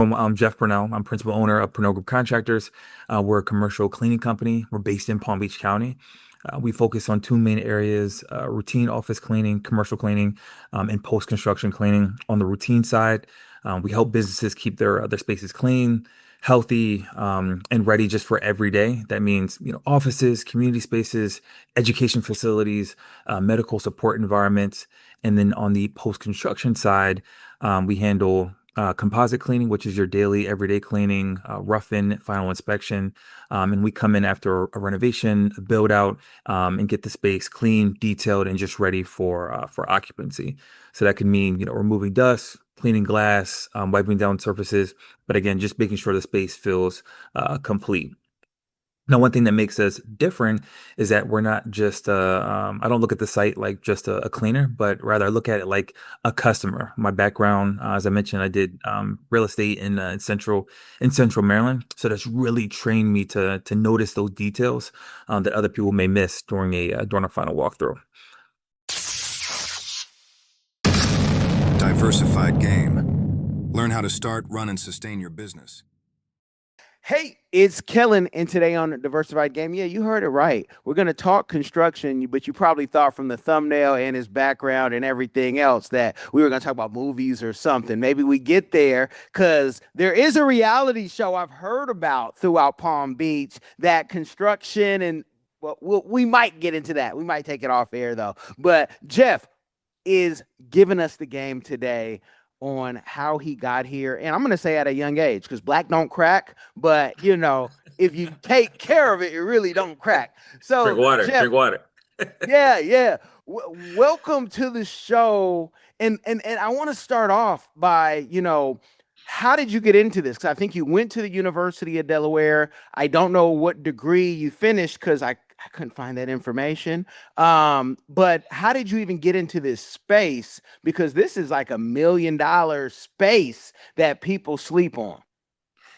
I'm Jeff Purnell. I'm principal owner of Purnell Group Contractors. We're a commercial cleaning company. We're based in Palm Beach County. We focus on two main areas, routine office cleaning, commercial cleaning, and post-construction cleaning. On the routine side, we help businesses keep their spaces clean, healthy, and ready just for every day. That means, offices, community spaces, education facilities, medical support environments. And then on the post-construction side, we handle composite cleaning, which is your daily, everyday cleaning, rough-in, final inspection. And we come in after a renovation, a build out, and get the space clean, detailed, and just ready for occupancy. So that could mean, removing dust, cleaning glass, wiping down surfaces, but again, just making sure the space feels complete. Now, one thing that makes us different is that we're not just, I don't look at the site like just a cleaner, but rather I look at it like a customer. My background, as I mentioned, I did real estate in central Maryland. So that's really trained me to notice those details that other people may miss during a final walkthrough. Diversified game. Learn how to start, run, and sustain your business. Hey, it's Kellen, and today on Diversified Game, yeah, you heard it right. We're going to talk construction, but you probably thought from the thumbnail and his background and everything else that we were going to talk about movies or something. Maybe we get there because there is a reality show I've heard about throughout Palm Beach that construction and we might get into that. We might take it off air though. But Jeff is giving us the game today on how he got here. And I'm going to say at a young age, because black don't crack, but if you take care of it, it really don't crack. So Drink water, Jeff, drink water. yeah. Welcome to the show. And I want to start off by, how did you get into this? Because I think you went to the University of Delaware. I don't know what degree you finished because I couldn't find that information. But how did you even get into this space? Because this is like $1 million space that people sleep on.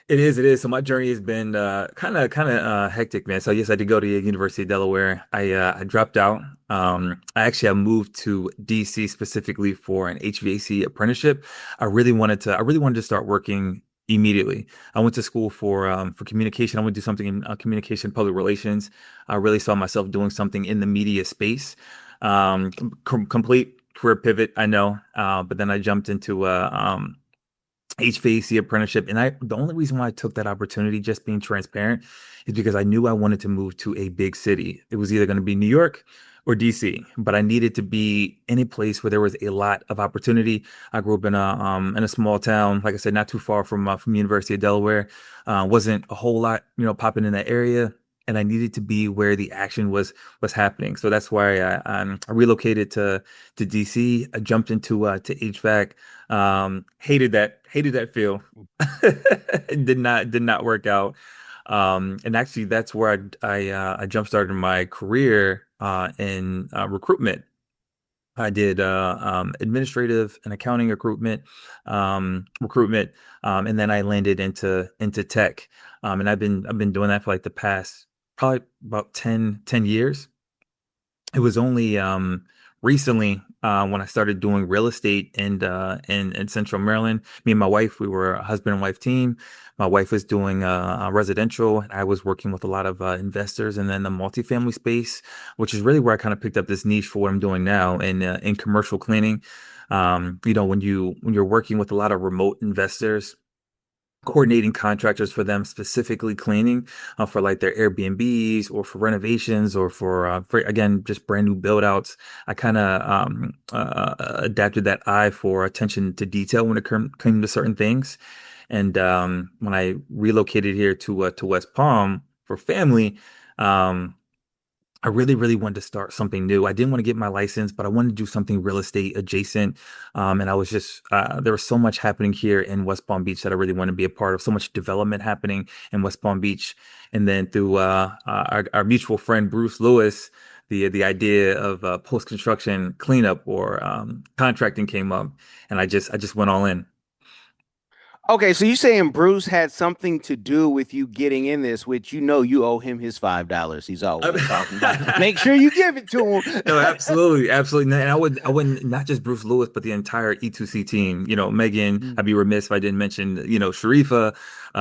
It is. So my journey has been kind of hectic, man. So yes, I did go to the University of Delaware. I dropped out. I moved to DC specifically for an HVAC apprenticeship. I really wanted to start working immediately. I went to school for communication. I want to do something in communication, public relations. I really saw myself doing something in the media space. Complete career pivot, I know. But then I jumped into HVAC apprenticeship. And the only reason why I took that opportunity, just being transparent, is because I knew I wanted to move to a big city. It was either going to be New York or DC, but I needed to be in a place where there was a lot of opportunity. I grew up in a small town, like I said, not too far from University of Delaware. Wasn't a whole lot, popping in that area. And I needed to be where the action was happening. So that's why I relocated to DC. I jumped into to HVAC. Hated that feel. It did not work out. And actually, that's where I jump started my career in recruitment. I did administrative and accounting recruitment, and then I landed into tech. And I've been doing that for like the past probably about ten years. It was only recently when I started doing real estate in Central Maryland. Me and my wife, we were a husband and wife team. My wife was doing residential, and I was working with a lot of investors, and then the multifamily space, which is really where I kind of picked up this niche for what I'm doing now in commercial cleaning. When you're working with a lot of remote investors, coordinating contractors for them, specifically cleaning for like their Airbnbs or for renovations or for again just brand new build outs. I kind of adapted that eye for attention to detail when it came to certain things. And when I relocated here to West Palm for family, um, I really wanted to start something new. I didn't want to get my license, but I wanted to do something real estate adjacent. And I was just, there was so much happening here in West Palm Beach that I really wanted to be a part of, so much development happening in West Palm Beach. And then through our mutual friend, Bruce Lewis, the idea of post-construction cleanup or contracting came up, and I just went all in. Okay, so you saying Bruce had something to do with you getting in this, which you owe him his $5. He's always talking about. Make sure you give it to him. No, absolutely, absolutely. And I would not just Bruce Lewis, but the entire E2C team. Megan, Mm. I'd be remiss if I didn't mention, Sharifa,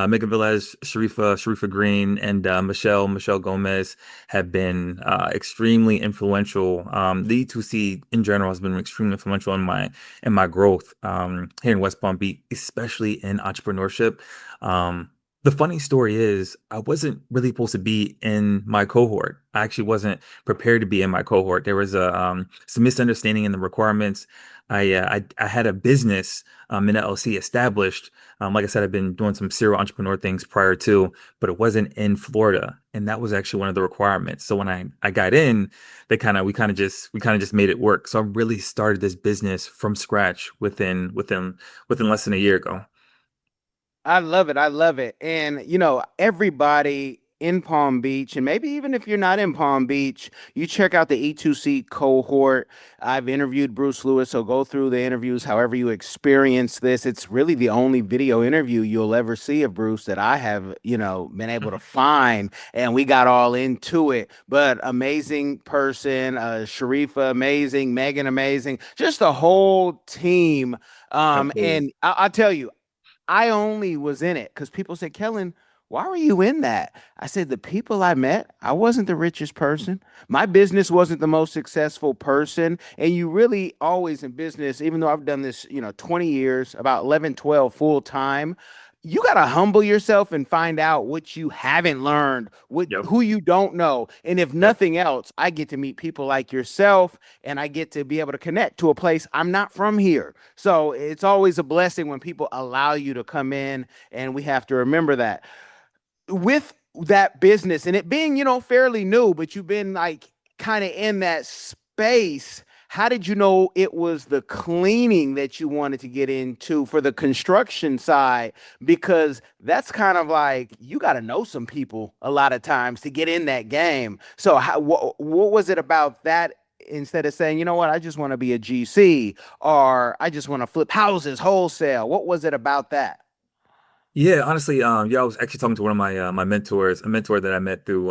Megan Velez, Sharifa Green, and Michelle Gomez have been extremely influential. The E2C in general has been extremely influential in my growth here in West Palm Beach, especially in entrepreneurship. The funny story is, I wasn't really supposed to be in my cohort. I actually wasn't prepared to be in my cohort. There was some misunderstanding in the requirements. I had a business an LLC established. Like I said, I've been doing some serial entrepreneur things prior to, but it wasn't in Florida, and that was actually one of the requirements. So when I got in, we kind of just made it work. So I really started this business from scratch within less than a year ago. I love it. I love it. And, everybody in Palm Beach, and maybe even if you're not in Palm Beach, you check out the E2C cohort. I've interviewed Bruce Lewis, so go through the interviews however you experience this. It's really the only video interview you'll ever see of Bruce that I have, been able to find. And we got all into it. But amazing person, Sharifa, amazing, Megan, amazing, just the whole team. Absolutely. And I'll tell you, I only was in it because people said, Kellen, why were you in that? I said, the people I met, I wasn't the richest person. My business wasn't the most successful person. And you really always in business, even though I've done this, 20 years, about 11, 12 full time, you got to humble yourself and find out what you haven't learned, Yep. who you don't know. And if Yep. nothing else, I get to meet people like yourself and I get to be able to connect to a place I'm not from here. So it's always a blessing when people allow you to come in, and we have to remember that. With that business and it being, fairly new, but you've been like kind of in that space. How did you know it was the cleaning that you wanted to get into for the construction side? Because that's kind of like you got to know some people a lot of times to get in that game. So, what was it about that? Instead of saying, you know what, I just want to be a GC or I just want to flip houses wholesale. What was it about that? Yeah, honestly, yeah, I was actually talking to one of my mentors, a mentor that I met through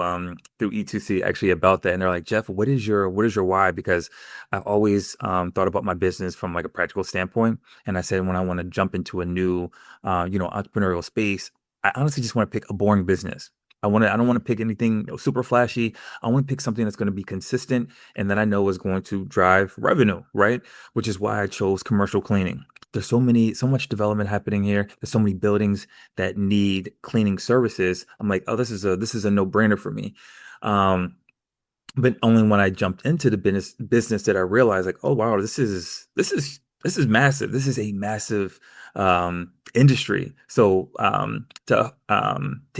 E2C actually about that, and they're like, Jeff, what is your why? Because I've always thought about my business from like a practical standpoint, and I said when I want to jump into a new entrepreneurial space, I honestly just want to pick a boring business. I don't want to pick anything super flashy. I want to pick something that's going to be consistent and that I know is going to drive revenue, right? Which is why I chose commercial cleaning. There's so much development happening here. There's so many buildings that need cleaning services. I'm like, oh, this is a no-brainer for me. Um, but only when I jumped into the business did I realize like, oh wow, this is massive. This is a massive industry. So to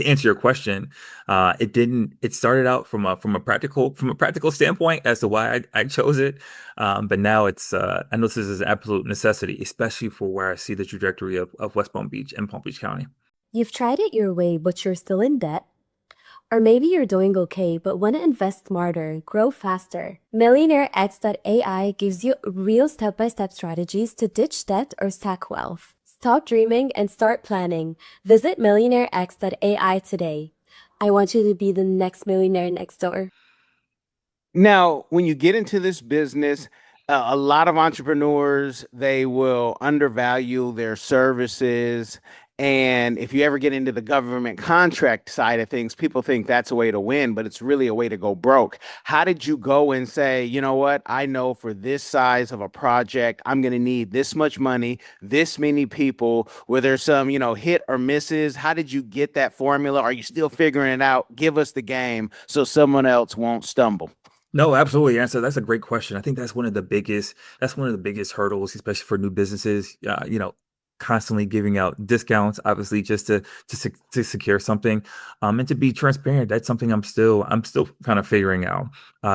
answer your question, it started out from a practical standpoint as to why I chose it. But now I know this is an absolute necessity, especially for where I see the trajectory of West Palm Beach and Palm Beach County. You've tried it your way, but you're still in debt. Or maybe you're doing okay, but want to invest smarter, grow faster. MillionaireX.ai gives you real step-by-step strategies to ditch debt or stack wealth. Stop dreaming and start planning. Visit MillionaireX.ai today. I want you to be the next millionaire next door. Now, when you get into this business, a lot of entrepreneurs, they will undervalue their services. And if you ever get into the government contract side of things, people think that's a way to win, but it's really a way to go broke. How did you go and say, you know what? I know for this size of a project, I'm going to need this much money, this many people. Were there some, hit or misses? How did you get that formula? Are you still figuring it out? Give us the game so someone else won't stumble. No, absolutely. Answer. That's a great question. I think that's one of the biggest hurdles, especially for new businesses. Constantly giving out discounts, obviously, just to secure something, and to be transparent. That's something I'm still kind of figuring out.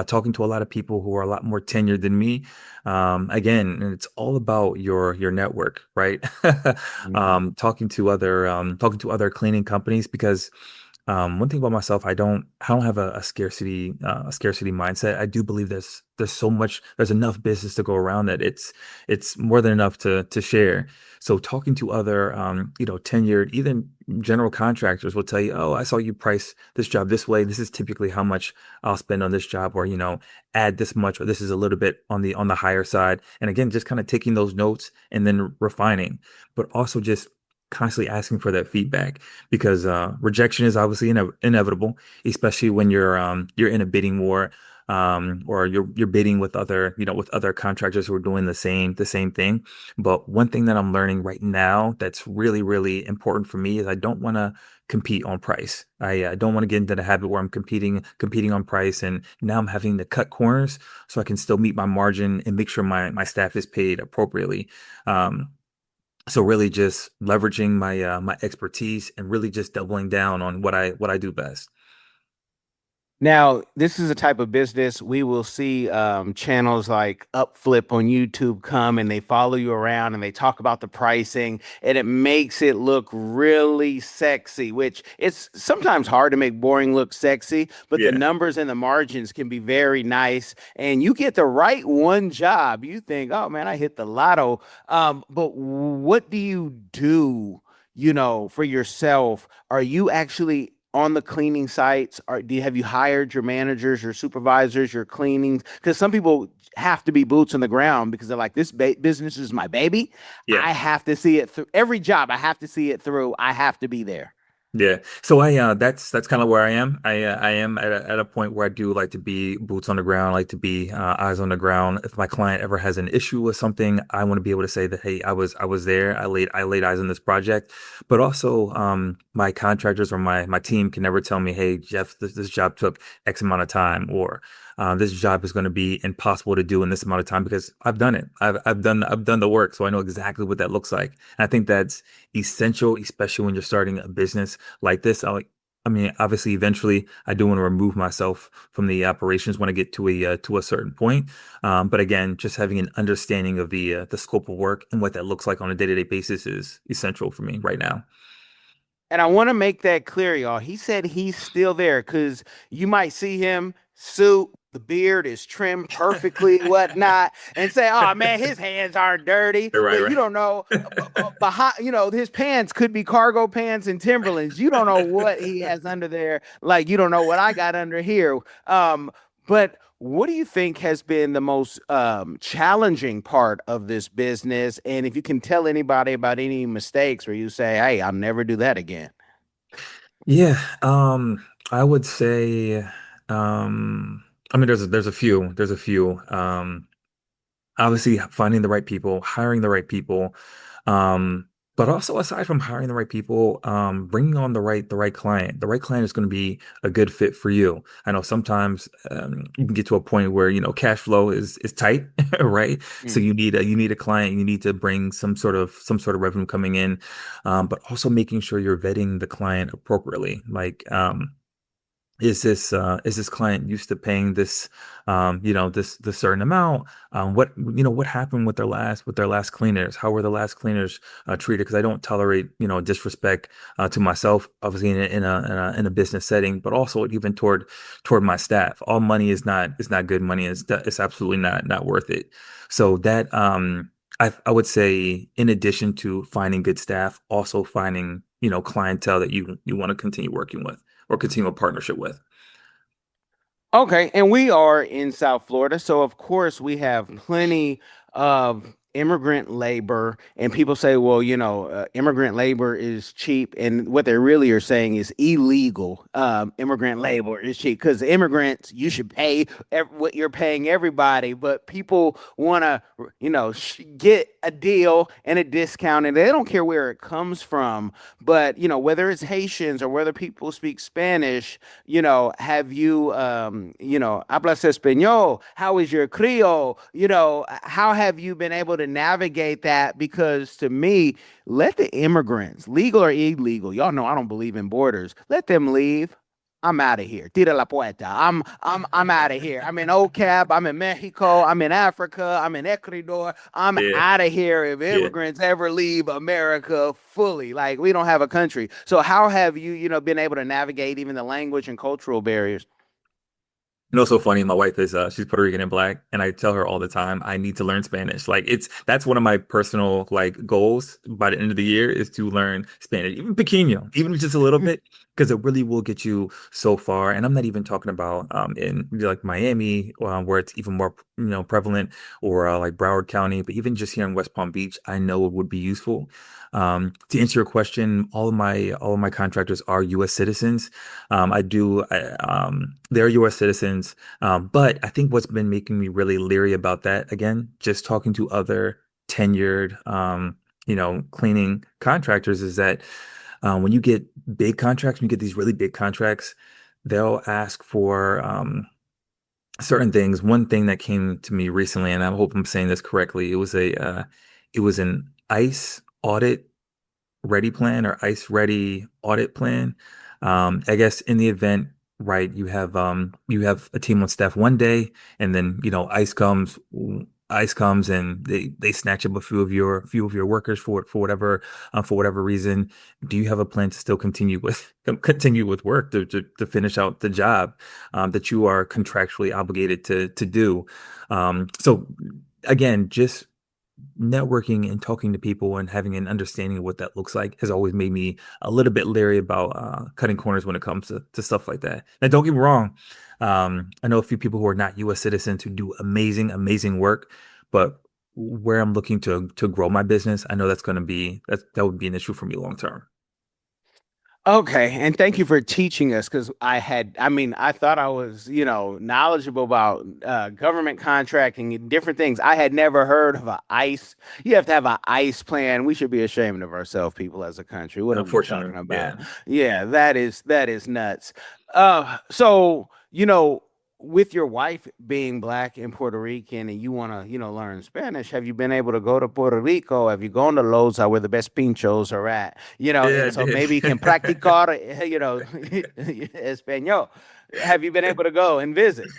Talking to a lot of people who are a lot more tenured than me. Again, and it's all about your network, right? Mhm. Talking to other cleaning companies because one thing about myself, I don't have a scarcity mindset. I do believe there's enough business to go around that it's more than enough to share. So talking to other, tenured, even general contractors will tell you, oh, I saw you price this job this way. This is typically how much I'll spend on this job, or, add this much, or this is a little bit on the higher side. And again, just kind of taking those notes and then refining, but also just constantly asking for that feedback, because rejection is obviously inevitable, especially when you're in a bidding war, or you're bidding with other contractors who are doing the same thing. But one thing that I'm learning right now that's really, really important for me is I don't want to compete on price. I don't want to get into the habit where I'm competing on price, and now I'm having to cut corners so I can still meet my margin and make sure my staff is paid appropriately. So really just leveraging my expertise and really just doubling down on what I do best. Now, this is a type of business we will see channels like Upflip on YouTube come and they follow you around and they talk about the pricing, and it makes it look really sexy, which it's sometimes hard to make boring look sexy, but the Yeah. numbers and the margins can be very nice. And you get the right one job, you think, oh man, I hit the lotto. But what do you do, for yourself? Are you actually on the cleaning sites? Or have you hired your managers, your supervisors, your cleaning? Because some people have to be boots on the ground because they're like, this business is my baby. Yeah. I have to see it through every job. I have to see it through. I have to be there. Yeah. So that's kind of where I am. I am at a point where I do like to be boots on the ground, like to be eyes on the ground. If my client ever has an issue with something, I want to be able to say that, hey, I was there. I laid eyes on this project. But also, my contractors or my team can never tell me, hey, Jeff, this job took X amount of time, or this job is going to be impossible to do in this amount of time, because I've done it. I've done the work, so I know exactly what that looks like. And I think that's essential, especially when you're starting a business like this. I mean, obviously, eventually, I do want to remove myself from the operations when I get to a certain point. But again, just having an understanding of the scope of work and what that looks like on a day-to-day basis is essential for me right now. And I want to make that clear, y'all. He said he's still there because you might see him suit, the beard is trimmed perfectly, whatnot, and say, "Oh man, his hands aren't dirty." Right, But right. you don't know behind. His pants could be cargo pants and Timberlands. You don't know what he has under there. Like you don't know what I got under here. But what do you think has been the most challenging part of this business? And if you can tell anybody about any mistakes where you say, "Hey, I'll never do that again." Yeah, I would say, I mean, there's a few. Obviously, finding the right people, hiring the right people, um, but also, aside from hiring the right people, bringing on the right client. The right client is going to be a good fit for you. I know sometimes, you can get to a point where cash flow is tight, right? So Mm. you need a client. You need to bring some sort of revenue coming in, but also making sure you're vetting the client appropriately. Like, is this client used to paying this certain amount? What happened with their last cleaners? How were the last cleaners treated? Because I don't tolerate disrespect to myself, obviously in a business setting, but also even toward my staff. All money is not good money. It's absolutely not worth it. So that, I would say, in addition to finding good staff, also finding clientele that you want to continue working with or continue a partnership with. Okay, and we are in South Florida, so of course we have plenty of immigrant labor. And people say, well, immigrant labor is cheap, and what they really are saying is illegal. Immigrant labor is cheap because immigrants, you should pay what you're paying everybody, but people want to, get a deal and a discount, and they don't care where it comes from. But whether it's Haitians or whether people speak Spanish, have you, hablas español? How is your Creole? How have you been able to navigate that? Because to me, let the immigrants, legal or illegal, y'all know I don't believe in borders. Let them leave. I'm out of here. Tira la puerta. I'm out of here. I'm in OCAP. I'm in Mexico. I'm in Africa. I'm in Ecuador. I'm Yeah, out of here if yeah. immigrants ever leave America fully. Like we don't have a country. So how have you, been able to navigate even the language and cultural barriers? You know, so funny. My wife is she's Puerto Rican and black, and I tell her all the time I need to learn Spanish. Like that's one of my personal like goals by the end of the year is to learn Spanish, even pequeño, even just a little bit, because it really will get you so far. And I'm not even talking about in like Miami, where it's even more prevalent, or like Broward County, but even just here in West Palm Beach, I know it would be useful. To answer your question, all of my contractors are U.S. citizens. They're U.S. citizens, but I think what's been making me really leery about that, again, just talking to other tenured, cleaning contractors, is that when you get big contracts, when you get these really big contracts, they'll ask for certain things. One thing that came to me recently, and I hope I'm saying this correctly, it was an ICE audit ready plan or ICE ready audit plan. I guess in the event, right, you have a team on staff one day, and then ICE comes and they snatch up a few of your workers for whatever reason. Do you have a plan to still continue with work to finish out the job that you are contractually obligated to do? So again, just networking and talking to people and having an understanding of what that looks like has always made me a little bit leery about cutting corners when it comes to stuff like that. Now, don't get me wrong. I know a few people who are not U.S. citizens who do amazing, amazing work, but where I'm looking to grow my business, I know that would be an issue for me long term. Okay, and thank you for teaching us because I thought I was, knowledgeable about government contracting and different things. I had never heard of a ICE. You have to have an ICE plan. We should be ashamed of ourselves, people, as a country. What are we talking Unfortunately, yeah. about? Yeah, that is nuts. So, with your wife being black and Puerto Rican and you want to, learn Spanish, have you been able to go to Puerto Rico? Have you gone to Loza where the best pinchos are at? Yeah, I And so did. maybe you can practicar, Espanol. Have you been able to go and visit?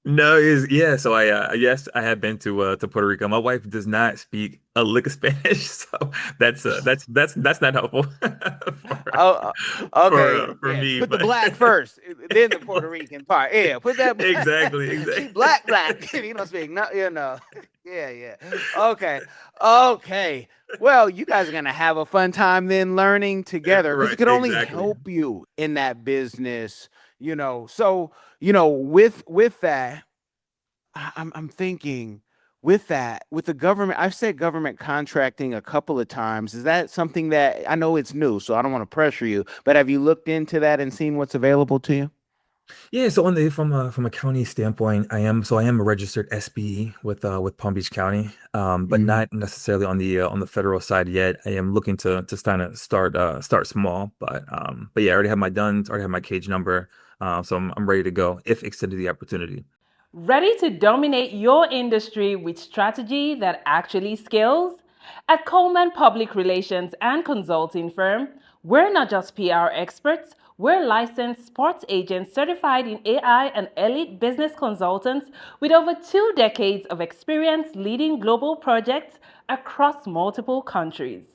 No, is yeah. So yes, I have been to Puerto Rico. My wife does not speak a lick of Spanish, so that's not helpful Oh, okay. for Yeah. me. Put the But black first, then the Puerto Rican part. Yeah. Put that exactly, she exactly. black. You don't speak no, Yeah, yeah. Okay. Okay. Well, you guys are gonna have a fun time then learning together because it Right, could only exactly. help you in that business, So, with that, I'm thinking with the government, I've said government contracting a couple of times. Is that something that I know it's new, so I don't want to pressure you, but have you looked into that and seen what's available to you? Yeah, so from a county standpoint, I am a registered SBE with Palm Beach County, but Mhm. not necessarily on the federal side yet. I am looking to start small, but yeah, I already have my DUNS, already have my cage number, so I'm ready to go if extended the opportunity. Ready to dominate your industry with strategy that actually scales? At Coleman Public Relations and Consulting Firm, we're not just PR experts, we're licensed sports agents certified in AI and elite business consultants with over 2 decades of experience leading global projects across multiple countries.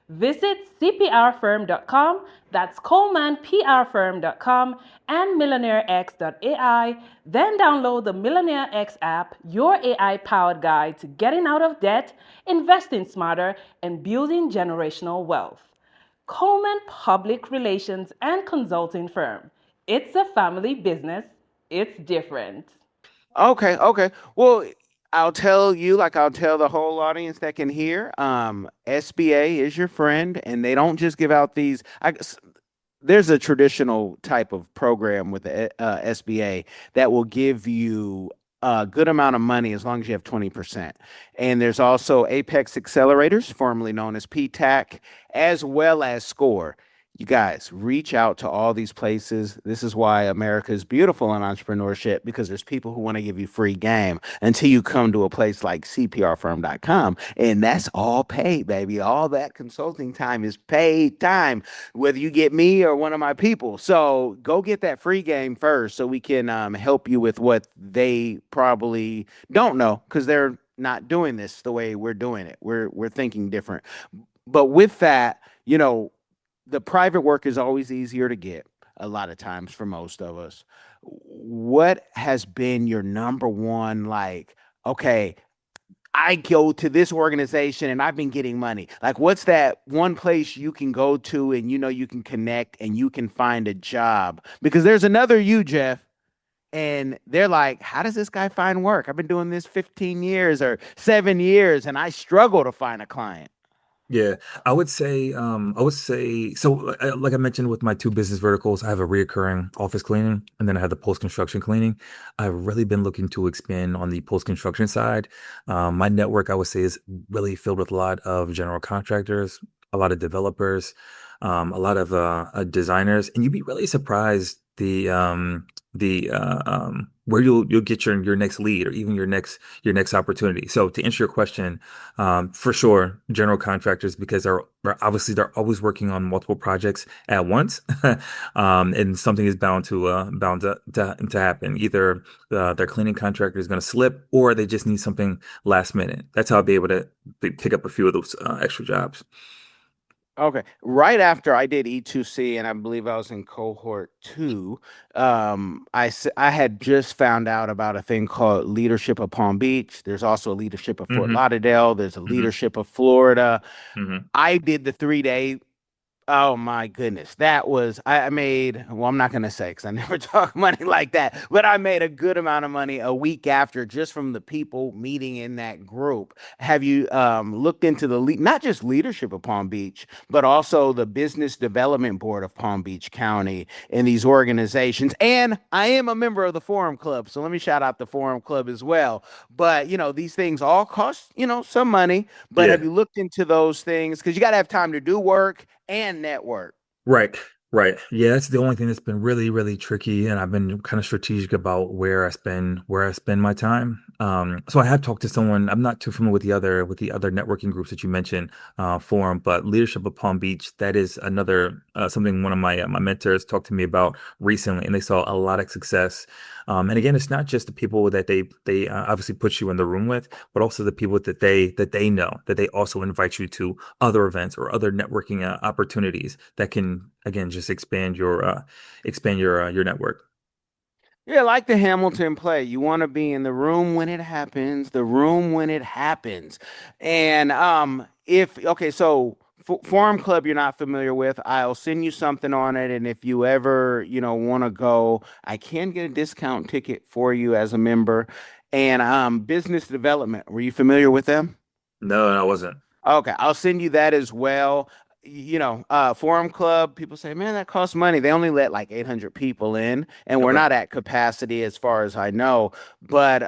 Visit cprfirm.com, that's colemanprfirm.com, and millionairex.ai. Then download the Millionaire X app, your AI powered guide to getting out of debt, investing smarter, and building generational wealth. Coleman Public Relations and Consulting Firm. It's a family business, it's different. Okay, okay. Well, I'll tell you, like I'll tell the whole audience that can hear, SBA is your friend, and they don't just give out these. There's a traditional type of program with the SBA that will give you a good amount of money as long as you have 20%. And there's also Apex Accelerators, formerly known as PTAC, as well as SCORE. You guys reach out to all these places. This is why America is beautiful in entrepreneurship, because there's people who want to give you free game until you come to a place like CPRfirm.com. And that's all paid, baby. All that consulting time is paid time, whether you get me or one of my people. So go get that free game first so we can help you with what they probably don't know, because they're not doing this the way we're doing it. We're thinking different. But with that, the private work is always easier to get a lot of times for most of us. What has been your number one, like, okay, I go to this organization and I've been getting money. Like, what's that one place you can go to and you can connect and you can find a job? Because there's another you, Jeff, and they're like, how does this guy find work? I've been doing this 15 years or 7 years and I struggle to find a client. Yeah, I would say so. Like I mentioned with my two business verticals, I have a reoccurring office cleaning, and then I have the post-construction cleaning. I've really been looking to expand on the post-construction side. My network, I would say, is really filled with a lot of general contractors, a lot of developers, a lot of designers, and you'd be really surprised the where you'll get your next lead or even your next opportunity. So to answer your question, for sure, general contractors, because they're always working on multiple projects at once, and something is bound to happen. Either their cleaning contractor is going to slip, or they just need something last minute. That's how I'll be able to pick up a few of those extra jobs. Okay. Right after I did E2C, and I believe I was in cohort 2, I had just found out about a thing called Leadership of Palm Beach. There's also a Leadership of Fort Hmm. Lauderdale. There's a Hmm. Leadership of Florida. Hmm. I did the 3-day. Oh my goodness. That was, I made, well, I'm not going to say because I never talk money like that, but I made a good amount of money a week after just from the people meeting in that group. Have you looked into not just leadership of Palm Beach, but also the business development board of Palm Beach County and these organizations? And I am a member of the Forum Club. So let me shout out the Forum Club as well. But, these things all cost, some money. But Yeah. have you looked into those things? Because you got to have time to do work and network. Right, right. Yeah, that's the only thing that's been really, really tricky, and I've been kind of strategic about where I spend my time. So I have talked to someone. I'm not too familiar with the other networking groups that you mentioned, Forum, but Leadership of Palm Beach. That is another something one of my mentors talked to me about recently, and they saw a lot of success. And again, it's not just the people that they obviously put you in the room with, but also the people that they know that they also invite you to other events or other networking opportunities that can again just expand your network. Yeah, like the Hamilton play. You want to be in the room when it happens, the room when it happens. And if okay, so Forum Club you're not familiar with, I'll send you something on it. And if you ever, want to go, I can get a discount ticket for you as a member. And business development, were you familiar with them? No, I wasn't. Okay, I'll send you that as well. Forum Club, people say, man, that costs money. They only let like 800 people in, and we're Okay. not at capacity as far as I know. But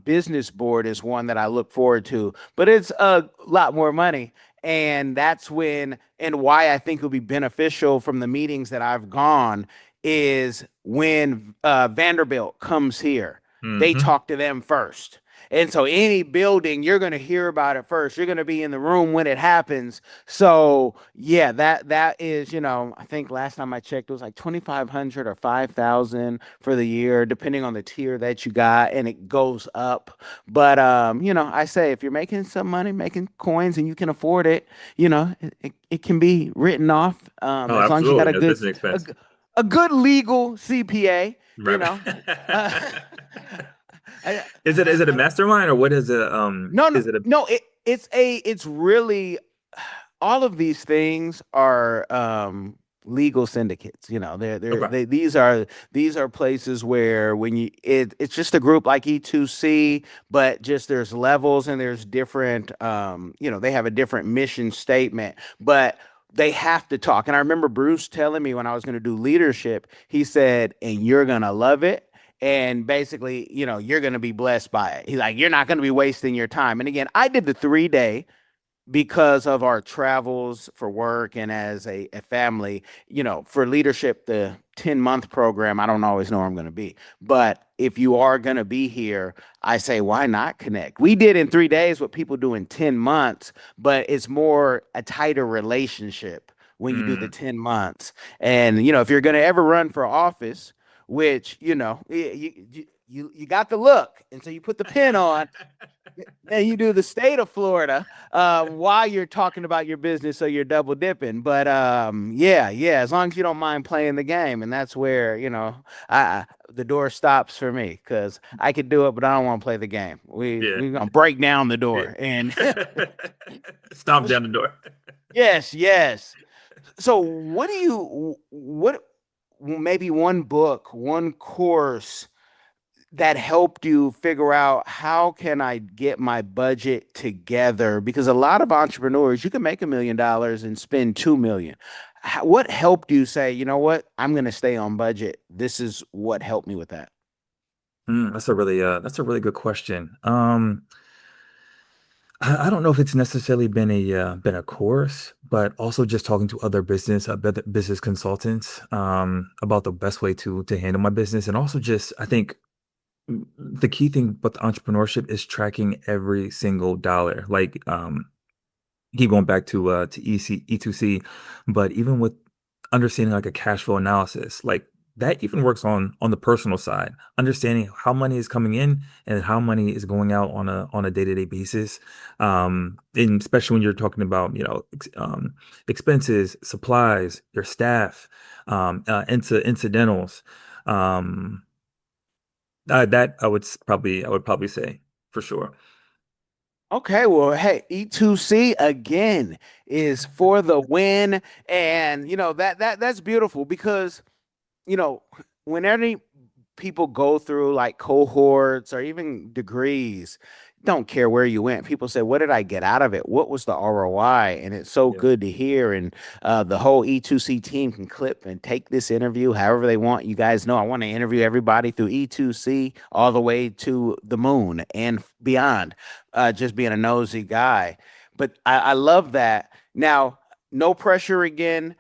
Business Board is one that I look forward to, but it's a lot more money. And that's and why I think it would be beneficial from the meetings that I've gone is when Vanderbilt comes here, they Hmm. talk to them first. And so any building, you're going to hear about it first. You're going to be in the room when it happens. So yeah, that is, I think last time I checked, it was like 2,500 or 5,000 for the year, depending on the tier that you got, and it goes up. But I say if you're making some money, making coins, and you can afford it, it can be written off Oh, as long as you got absolutely. That's an a, expense. g- a good legal CPA, you Right. know. Uh, I, Is it a I, mastermind or what is it? No, no, Is it a no. It's really all of these things are legal syndicates. okay? These are places where it's just a group like E2C, but just there's levels and there's different they have a different mission statement, but they have to talk. And I remember Bruce telling me when I was going to do leadership, he said, and you're gonna love it. And basically, you're going to be blessed by it. He's like, you're not going to be wasting your time. And again, I did the 3-day, because of our travels for work and as a family, for leadership, the 10-month program, I don't always know where I'm going to be. But if you are going to be here, I say, why not connect? We did in 3 days what people do in 10 months, but it's more a tighter relationship when you do the 10 months. And, if you're going to ever run for office, which, you got the look. And so you put the pin on and you do the state of Florida while you're talking about your business, so you're double dipping. But yeah, as long as you don't mind playing the game, and that's where the door stops for me, because I could do it, but I don't want to play the game. We're gonna break down the door and stomp down the door. yes. So what maybe one book, one course that helped you figure out, how can I get my budget together? Because a lot of entrepreneurs, you can make $1 million and spend 2 million. What helped you say, you know what, I'm going to stay on budget? This is what helped me with that. That's a really good question. I don't know if it's necessarily been a course, but also just talking to other business consultants about the best way to handle my business, and also just, I think, the key thing with entrepreneurship is tracking every single dollar. Like, keep going back to E2C, but even with understanding like a cash flow analysis, like that even works on the personal side, understanding how money is coming in and how money is going out on a day-to-day basis. And especially when you're talking about, expenses, supplies, your staff, incidentals. That I would probably say for sure. Okay, well, hey, E2C again is for the win. And that's beautiful, because you know, when any people go through like cohorts or even degrees, don't care where you went. People say, what did I get out of it? What was the ROI? And it's so Yeah. good to hear. And the whole E2C team can clip and take this interview however they want. You guys know I want to interview everybody through E2C all the way to the moon and beyond, just being a nosy guy. But I love that. Now, no pressure again,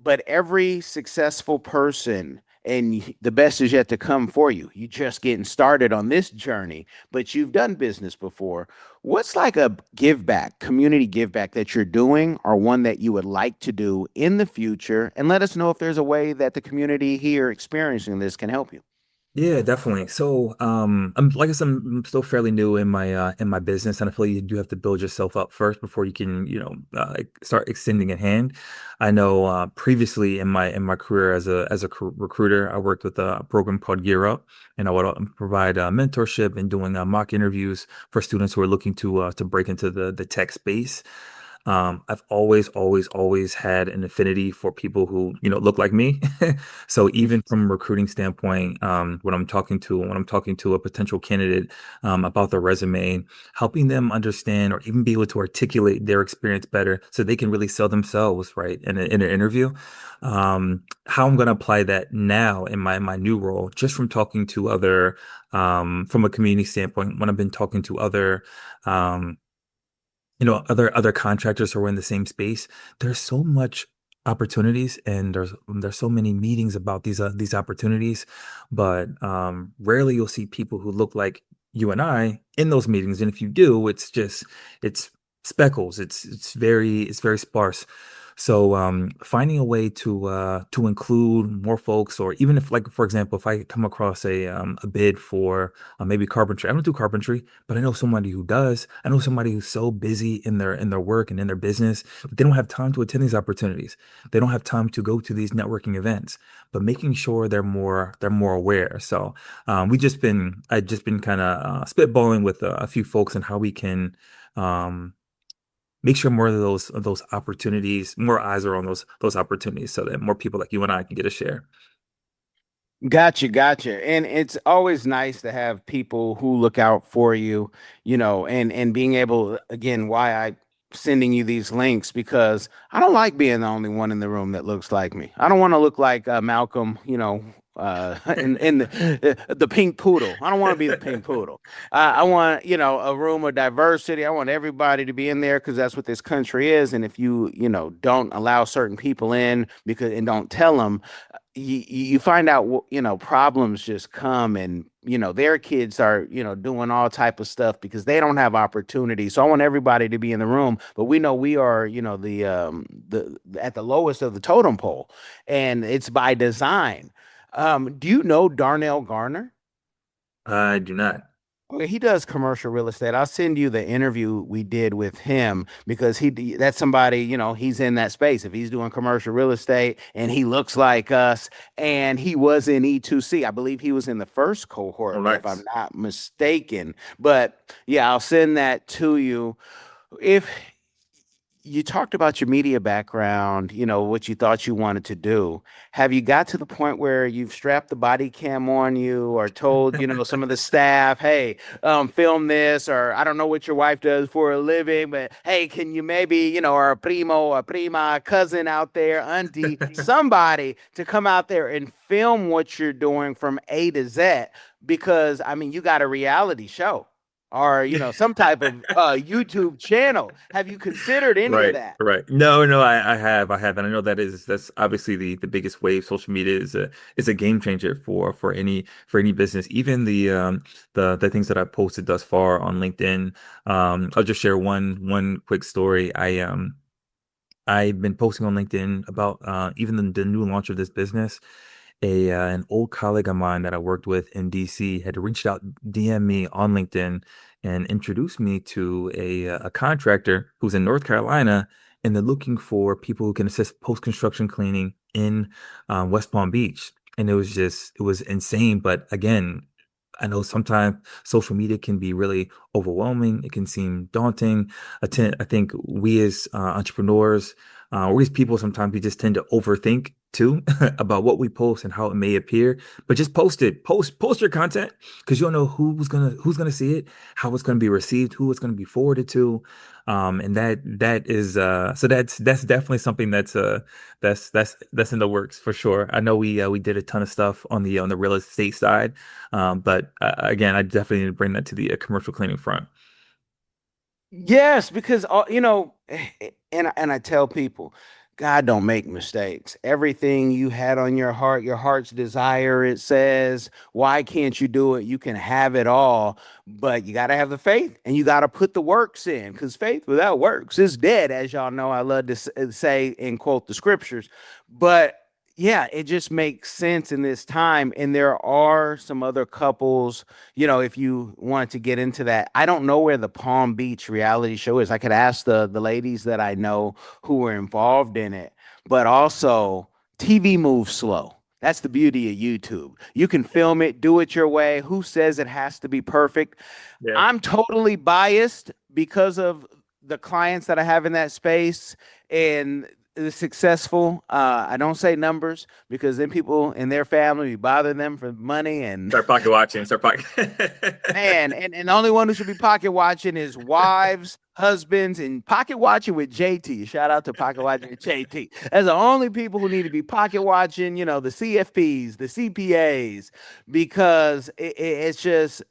but every successful person, and the best is yet to come for you. You just getting started on this journey, but you've done business before. What's like a give back, community give back that you're doing, or one that you would like to do in the future? And let us know if there's a way that the community here experiencing this can help you. Yeah, definitely. So, like I said, I'm still fairly new in my business, and I feel you do have to build yourself up first before you can, like, start extending a hand. I know previously in my career as a recruiter, I worked with a program called Gear Up, and I would provide mentorship and doing mock interviews for students who are looking to break into the tech space. I've always had an affinity for people who, look like me. So even from a recruiting standpoint, when I'm talking to a potential candidate, about their resume, helping them understand or even be able to articulate their experience better so they can really sell themselves, right, in an interview. How I'm going to apply that now in my new role, just from talking to from a community standpoint, when I've been talking to um, other contractors who are in the same space. There's so much opportunities, and there's so many meetings about these opportunities, but rarely you'll see people who look like you and I in those meetings. And if you do, it's speckles. It's very sparse. So finding a way to include more folks, or even if, like, for example, if I come across a bid for maybe carpentry. I don't do carpentry, but I know somebody who does. I know somebody who's so busy in their work and in their business, but they don't have time to attend these opportunities. They don't have time to go to these networking events. But making sure they're more aware. So I've just been kind of spitballing with a few folks on how we can. Um, Make sure more of those opportunities, more eyes are on those opportunities, so that more people like you and I can get a share. Gotcha. And it's always nice to have people who look out for you, and being able, again, why I sending you these links, because I don't like being the only one in the room that looks like me. I don't want to look like Malcolm, in the pink poodle. I don't want to be the pink poodle. I want, a room of diversity. I want everybody to be in there because that's what this country is. And if you, don't allow certain people in and don't tell them, you find out, problems just come and, their kids are, doing all type of stuff because they don't have opportunity. So I want everybody to be in the room, but we know we are, the at the lowest of the totem pole, and it's by design. Do you know Darnell Garner? I do not. Okay, he does commercial real estate. I'll send you the interview we did with him because that's somebody, he's in that space. If he's doing commercial real estate and he looks like us, and he was in E2C, I believe he was in the first cohort, Oh, nice. if I'm not mistaken. But yeah, I'll send that to you. If you talked about your media background, what you thought you wanted to do. Have you got to the point where you've strapped the body cam on you or told, some of the staff, hey, film this, or I don't know what your wife does for a living, but hey, can you maybe, or a primo, a prima, cousin out there, auntie, somebody to come out there and film what you're doing from A to Z? Because, I mean, you got a reality show or some type of YouTube channel. Have you considered any of that? Right. No, I have, and I know that's obviously the biggest wave. Social media is a game changer for any business. Even the things that I've posted thus far on LinkedIn. I'll just share one quick story. I've been posting on LinkedIn about even the new launch of this business. An old colleague of mine that I worked with in DC had reached out, DM me on LinkedIn, and introduced me to a contractor who's in North Carolina, and they're looking for people who can assist post-construction cleaning in West Palm Beach. And it was insane. But again, I know sometimes social media can be really overwhelming. It can seem daunting. I think we as entrepreneurs, or as people, sometimes we just tend to overthink too about what we post and how it may appear. But just post it. Post your content, because you don't know who's gonna see it, how it's gonna be received, who it's gonna be forwarded to. And that is so that's definitely something that's in the works for sure. I know we did a ton of stuff on the real estate side, but again, I definitely need to bring that to the commercial cleaning front. Yes, because and I tell people, God don't make mistakes. Everything you had on your heart's desire, it says, why can't you do it? You can have it all, but you got to have the faith and you got to put the works in, because faith without works is dead, as y'all know. I love to say and quote the scriptures, but yeah, it just makes sense in this time. And there are some other couples, if you wanted to get into that. I don't know where the Palm Beach reality show is. I could ask the ladies that I know who were involved in it, but also TV moves slow. That's the beauty of YouTube. You can film it, do it your way. Who says it has to be perfect? Yeah. I'm totally biased because of the clients that I have in that space and the successful. I don't say numbers because then people in their family be bothering them for money and Start pocket watching. man, and the only one who should be pocket watching is wives, husbands, and pocket watching with JT. Shout out to pocket watching with JT. That's the only people who need to be pocket watching, the CFPs, the CPAs, because it's just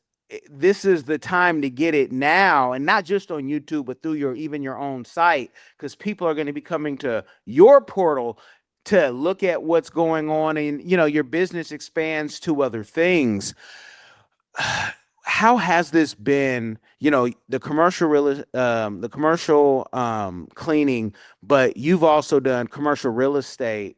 this is the time to get it now, and not just on YouTube, but through your own site, because people are going to be coming to your portal to look at what's going on, and your business expands to other things. How has this been? The commercial cleaning, but you've also done commercial real estate.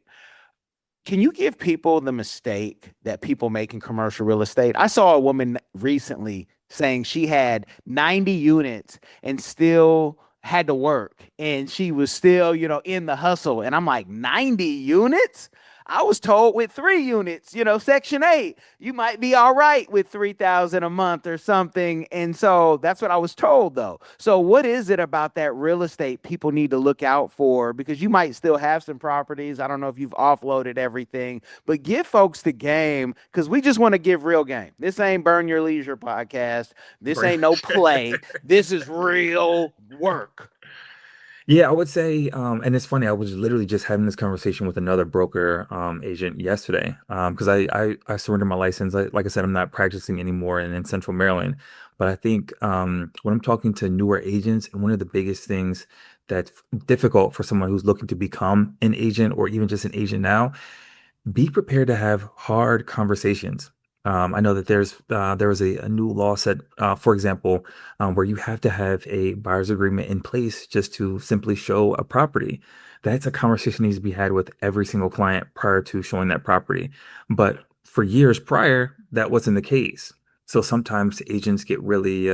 Can you give people the mistake that people make in commercial real estate? I saw a woman recently saying she had 90 units and still had to work, and she was still, in the hustle. And I'm like, 90 units? I was told with 3 units, Section 8, you might be all right with 3,000 a month or something. And so that's what I was told, though. So what is it about that real estate people need to look out for? Because you might still have some properties. I don't know if you've offloaded everything, but give folks the game, because we just want to give real game. This ain't Burn Your Leisure podcast. This ain't no play. This is real work. Yeah, I would say, and it's funny, I was literally just having this conversation with another broker agent yesterday, because I surrendered my license. Like I said, I'm not practicing anymore in Central Maryland. But I think when I'm talking to newer agents, and one of the biggest things that's difficult for someone who's looking to become an agent or even just an agent now, be prepared to have hard conversations. I know that there was a new law set, for example, where you have to have a buyer's agreement in place just to simply show a property. That's a conversation that needs to be had with every single client prior to showing that property. But for years prior, that wasn't the case. So sometimes agents get really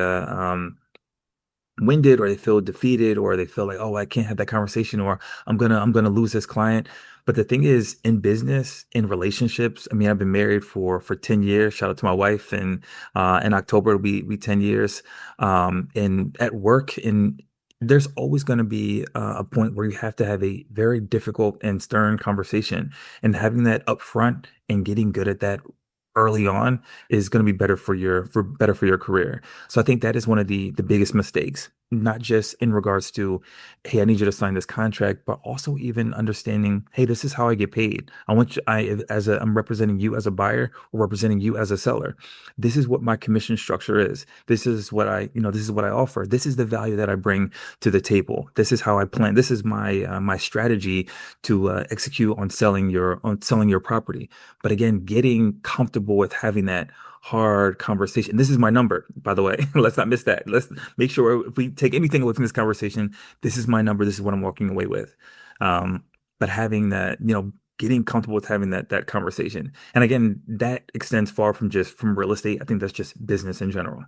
winded, or they feel defeated, or they feel like, oh, I can't have that conversation, or I'm gonna lose this client. But the thing is, in business, in relationships, I mean, I've been married for 10 years. Shout out to my wife, and in October it'll be 10 years. And at work, and there's always going to be a point where you have to have a very difficult and stern conversation, and having that up front and getting good at that early on is going to be better for your career. So I think that is one of the biggest mistakes, not just in regards to, hey, I need you to sign this contract, but also even understanding, hey, this is how I get paid. I want you, I'm representing you as a buyer or representing you as a seller. This is what my commission structure is. This is what I offer. This is the value that I bring to the table. This is how I plan. This is my strategy to execute on selling your property. But again, getting comfortable with having that hard conversation. This is my number, by the way. Let's not miss that. Let's make sure if we take anything away from this conversation, this is my number. This is what I'm walking away with. But having that, getting comfortable with having that conversation. And again, that extends far from just from real estate. I think that's just business in general.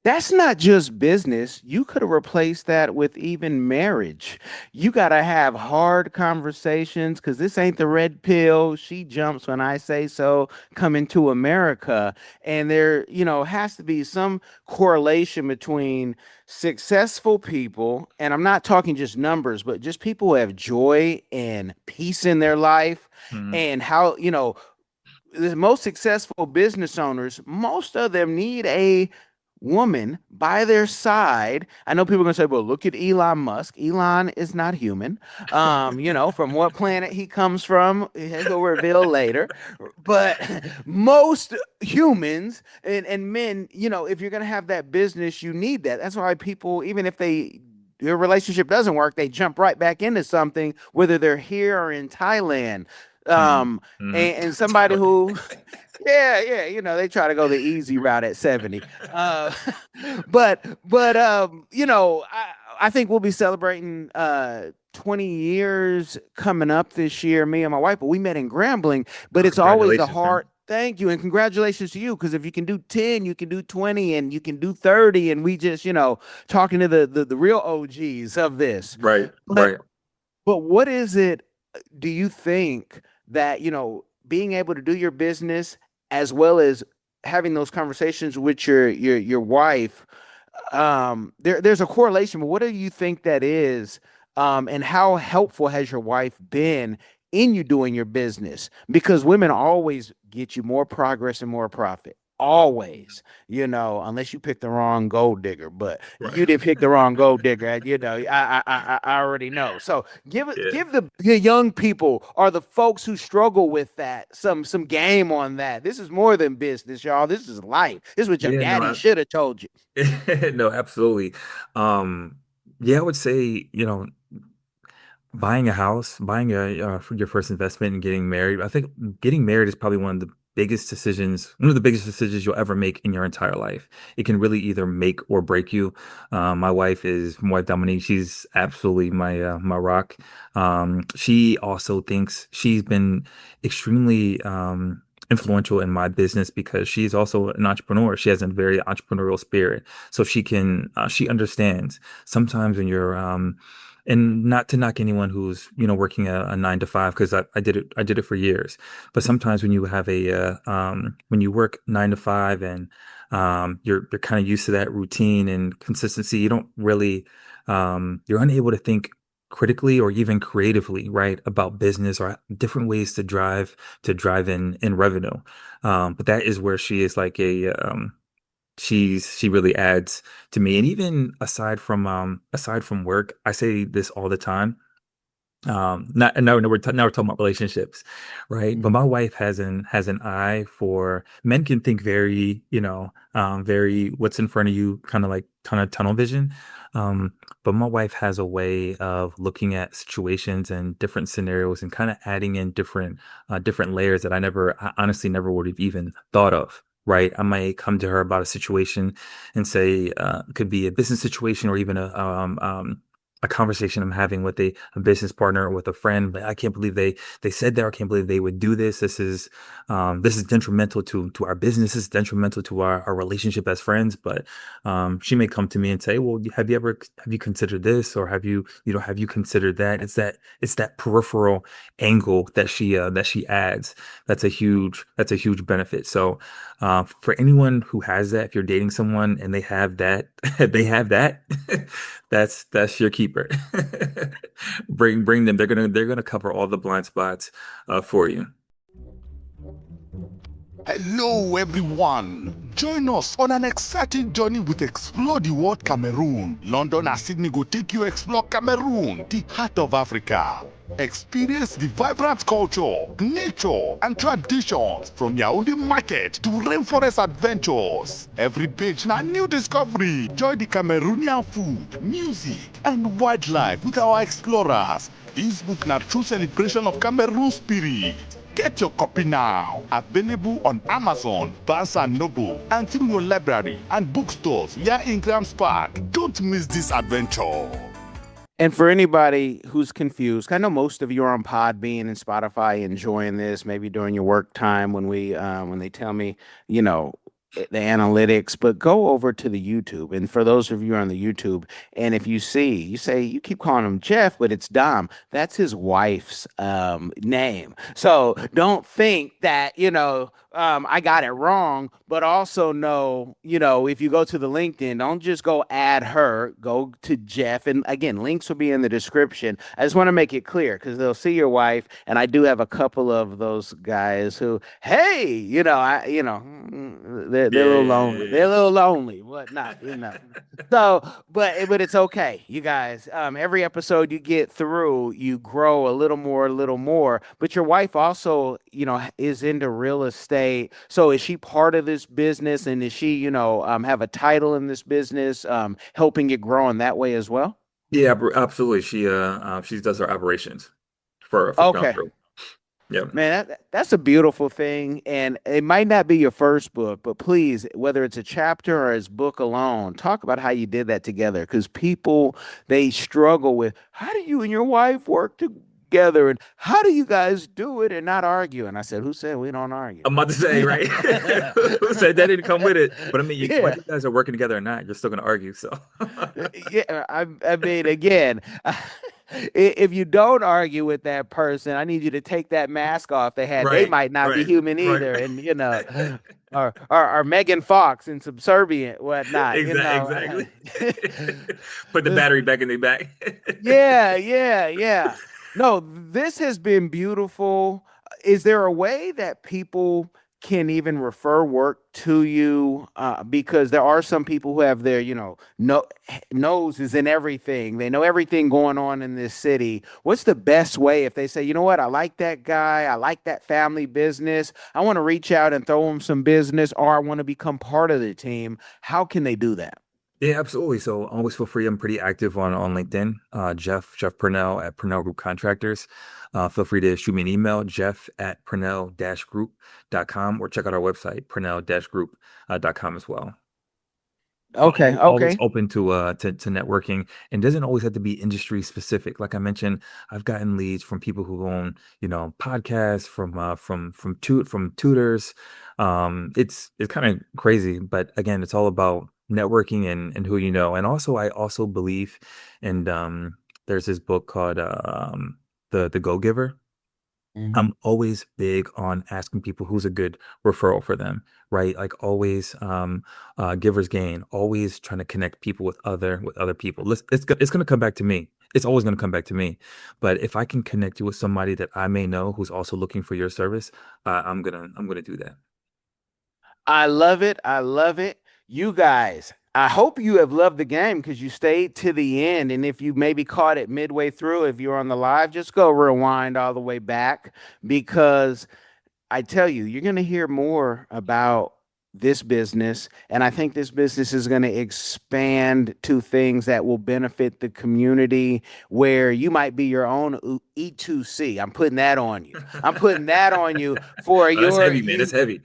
That's not just business. You could have replaced that with even marriage. You got to have hard conversations because this ain't the red pill. She jumps when I say so, coming to America. And there, has to be some correlation between successful people, and I'm not talking just numbers, but just people who have joy and peace in their life, Mhm. and how, the most successful business owners, most of them need a woman by their side. I know people are gonna say, well, look at Elon Musk. Elon is not human. From what planet he comes from, he'll reveal later. But most humans and men, if you're gonna have that business, you need that. That's why people, even if your relationship doesn't work, they jump right back into something, whether they're here or in Thailand. Mhm. Um, Mhm. and somebody who yeah, they try to go the easy route at 70. Uh, I think we'll be celebrating 20 years coming up this year, me and my wife, but we met in Grambling, but Oh, it's always a congratulations, hard man. thank you and congratulations to you, because if you can do 10, you can do 20 and you can do 30, and we just, talking to the real OGs of this. Right, But right. what is it, do you think that, being able to do your business as well as having those conversations with your wife, there's a correlation, but what do you think that is? And how helpful has your wife been in you doing your business? Because women always get you more progress and more profit. Always, unless you pick the wrong gold digger, but Right. you did pick the wrong gold digger. And, I already know. So Yeah. give the young people or the folks who struggle with that some game on that. This is more than business, y'all. This is life. This is what your Yeah, daddy no, should have told you. no, absolutely. Um, yeah, I would say, buying a house, buying for your first investment and getting married. I think getting married is probably one of the biggest decisions you'll ever make in your entire life. It can really either make or break you. My wife Dominique. She's absolutely my rock. She also thinks she's been extremely influential in my business because she's also an entrepreneur. She has a very entrepreneurial spirit, so she understands sometimes when you're and not to knock anyone who's working a 9 to 5, because I did it for years. But sometimes when you have when you work 9 to 5, and you're kind of used to that routine and consistency, you don't really you're unable to think critically or even creatively, right, about business or different ways to drive in revenue. But that is where she is like she really adds to me. And even aside from work, I say this all the time. Not no no now we're talking about relationships, right? But Mhm. my wife has an eye for men can think very, very what's in front of you, kind of tunnel vision. But my wife has a way of looking at situations and different scenarios and kind of adding in different layers that I honestly never would have even thought of. Right. I might come to her about a situation and say, it could be a business situation or even a conversation I'm having with a business partner or with a friend. But I can't believe they said that. I can't believe they would do this. This is detrimental to our business. This is detrimental to our relationship as friends. But she may come to me and say, "Well, have you considered this, or have you considered that?" It's that peripheral angle that she adds. That's a huge benefit. So for anyone who has that, if you're dating someone and they have that, they have that. That's your keeper. Bring them. They're gonna cover all the blind spots for you. Hello, everyone. Join us on an exciting journey with Explore the World Cameroon. London and Sydney go take you explore Cameroon, the heart of Africa. Experience the vibrant culture, nature, and traditions from Yaoundé market to rainforest adventures. Every page na new discovery. Join the Cameroonian food, music, and wildlife with our explorers. This book na true celebration of Cameroon spirit. Get your copy now. Available on Amazon, Barnes & Noble, and through your library and bookstores here in Grams Park. Don't miss this adventure. And for anybody who's confused, I know most of you are on Podbean and Spotify enjoying this, maybe during your work time when they tell me, the analytics, but go over to the YouTube. And for those of you on the YouTube, and if you say you keep calling him Jeff, but it's Dom. That's his wife's name. So don't think that, I got it wrong, but also know, if you go to the LinkedIn, don't just go add her, go to Jeff. And again, links will be in the description. I just want to make it clear because they'll see your wife. And I do have a couple of those guys who, hey, they're a little lonely. They're a little lonely, whatnot. So, but it's okay, you guys. Every episode you get through, you grow a little more. But your wife also, is into real estate. So is she part of this business, and is she, have a title in this business, helping it grow in that way as well? Yeah, absolutely. She does our operations for Purnell Okay. Group. Yeah. Man, that's a beautiful thing. And it might not be your first book, but please, whether it's a chapter or his book alone, talk about how you did that together. Because people, they struggle with how do you and your wife work together? And how do you guys do it and not argue? And I said, who said we don't argue? I'm about to say, right? Who said that didn't come with it? But I mean, Yeah. whether you guys are working together or not, you're still gonna argue. So Yeah. I mean, again, if you don't argue with that person, I need you to take that mask off they had. They right, might not be right, human right. either. And, or Megan Fox and subservient, whatnot, Exactly. Put the battery back in their back. Yeah. No, this has been beautiful. Is there a way that people can even refer work to you? Because there are some people who have their, no noses in everything. They know everything going on in this city. What's the best way if they say, you know what, I like that guy, I like that family business, I want to reach out and throw them some business, or I want to become part of the team? How can they do that? Yeah, absolutely. So always feel free. I'm pretty active on LinkedIn. Jeff Purnell at Purnell Group Contractors. Feel free to shoot me an email, Jeff at Purnell-group.com, or check out our website, Purnell-group.com as well. Okay. Always open to networking, and doesn't always have to be industry specific. Like I mentioned, I've gotten leads from people who own, podcasts, from tutors. It's kind of crazy, but again, it's all about networking and who you know. And also, I also believe in there's this book called the Go Giver. I'm always big on asking people who's a good referral for them, right? Like always, givers gain. Always trying to connect people with other people. It's gonna come back to me. It's always gonna come back to me. But if I can connect you with somebody that I may know who's also looking for your service, I'm gonna do that. I love it. I love it. You guys, I hope you have loved the game because you stayed to the end. And if you maybe caught it midway through, if you're on the live, just go rewind all the way back, because I tell you, you're going to hear more about this business. And I think this business is going to expand to things that will benefit the community, where you might be your own E2C. I'm putting that on you. I'm putting that on you for Oh, that's your heavy, man. That's heavy.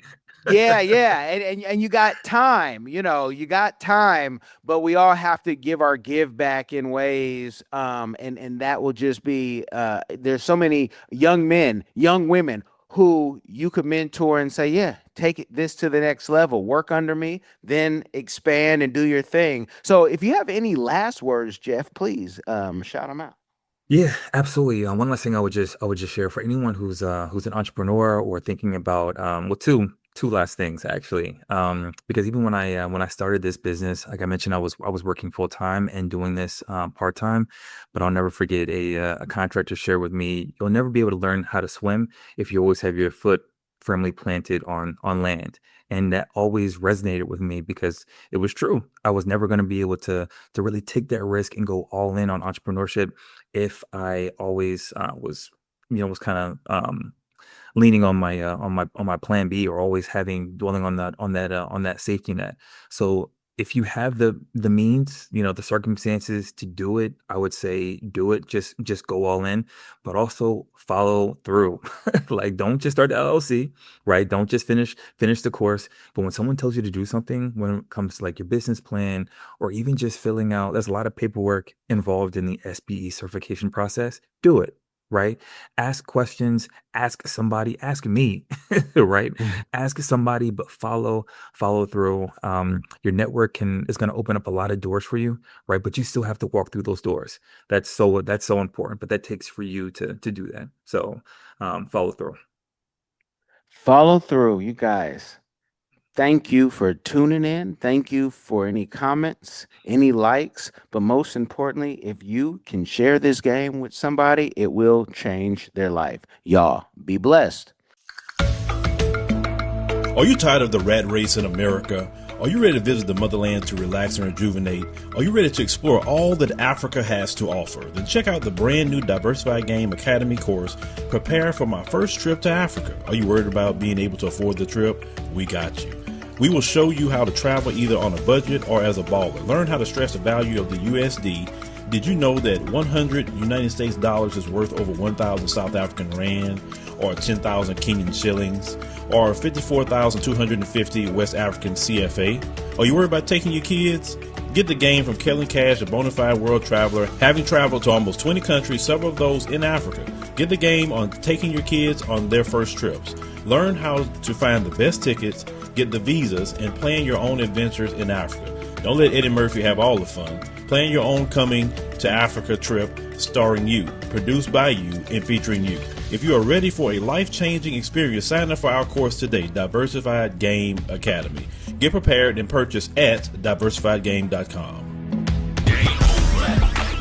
yeah, yeah. And you got time, you got time, but we all have to give our give back in ways. And that will just be there's so many young men, young women who you could mentor and say, yeah, this to the next level, work under me, then expand and do your thing. So if you have any last words, Jeff, please shout them out. Yeah, absolutely. One last thing I would just share for anyone who's an entrepreneur or thinking about well, two last things actually. Because even when I started this business, like I mentioned, I was working full time and doing this part time. But I'll never forget a contractor shared with me, you'll never be able to learn how to swim if you always have your foot firmly planted on land. And that always resonated with me because it was true. I was never going to be able to really take that risk and go all in on entrepreneurship if I always was kind of leaning on my plan B, or always dwelling on that safety net. So if you have the means, the circumstances to do it, I would say do it. Just go all in, but also follow through. Like, don't just start the LLC, right? Don't just finish the course. But when someone tells you to do something, when it comes to like your business plan, or even just filling out, there's a lot of paperwork involved in the SBE certification process. Do it. Right? Ask questions, ask somebody, ask me, right? Ask somebody, but follow through. Your network is going to open up a lot of doors for you, right? But you still have to walk through those doors. That's so important, but that takes for you to do that. So follow through. Follow through, you guys. Thank you for tuning in. Thank you for any comments, any likes, but most importantly, if you can share this game with somebody, it will change their life. Y'all be blessed. Are you tired of the rat race in America? Are you ready to visit the motherland to relax and rejuvenate? Are you ready to explore all that Africa has to offer? Then check out the brand new Diversified Game Academy course, Prepare for My First Trip to Africa. Are you worried about being able to afford the trip? We got you. We will show you how to travel either on a budget or as a baller. Learn how to stretch the value of the USD. Did you know that 100 United States dollars is worth over 1,000 South African rand, or 10,000 Kenyan shillings, or 54,250 West African CFA? Are you worried about taking your kids? Get the game from Kellen Cash, a bona fide world traveler, having traveled to almost 20 countries, several of those in Africa. Get the game on taking your kids on their first trips. Learn how to find the best tickets, get the visas, and plan your own adventures in Africa. Don't let Eddie Murphy have all the fun. Plan your own coming to Africa trip starring you, produced by you, and featuring you. If you are ready for a life-changing experience, sign up for our course today, Diversified Game Academy. Get prepared and purchase at diversifiedgame.com.